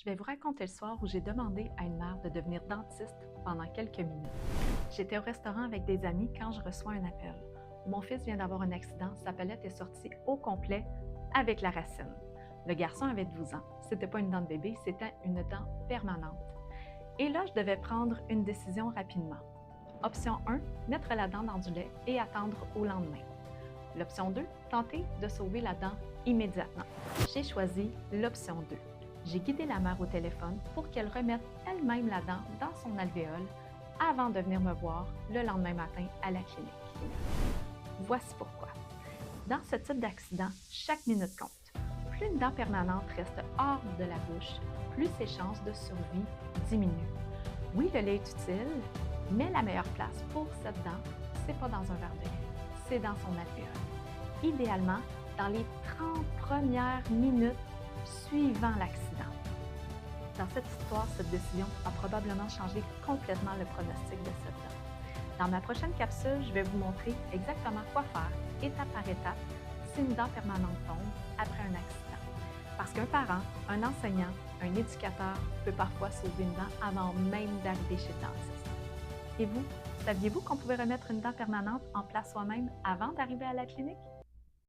Je vais vous raconter le soir où j'ai demandé à une mère de devenir dentiste pendant quelques minutes. J'étais au restaurant avec des amis quand je reçois un appel. Mon fils vient d'avoir un accident, sa palette est sortie au complet avec la racine. Le garçon avait 12 ans. C'était pas une dent de bébé, c'était une dent permanente. Et là, je devais prendre une décision rapidement. Option 1, mettre la dent dans du lait et attendre au lendemain. L'option 2, tenter de sauver la dent immédiatement. J'ai choisi l'option 2. J'ai guidé la mère au téléphone pour qu'elle remette elle-même la dent dans son alvéole avant de venir me voir le lendemain matin à la clinique. Voici pourquoi. Dans ce type d'accident, chaque minute compte. Plus une dent permanente reste hors de la bouche, plus ses chances de survie diminuent. Oui, le lait est utile, mais la meilleure place pour cette dent, c'est pas dans un verre de lait, c'est dans son alvéole. Idéalement, dans les 30 premières minutes suivant l'accident. Dans cette histoire, cette décision a probablement changé complètement le pronostic de cette dent. Dans ma prochaine capsule, je vais vous montrer exactement quoi faire, étape par étape, si une dent permanente tombe après un accident. Parce qu'un parent, un enseignant, un éducateur peut parfois sauver une dent avant même d'arriver chez le dentiste. Et vous, saviez-vous qu'on pouvait remettre une dent permanente en place soi-même avant d'arriver à la clinique?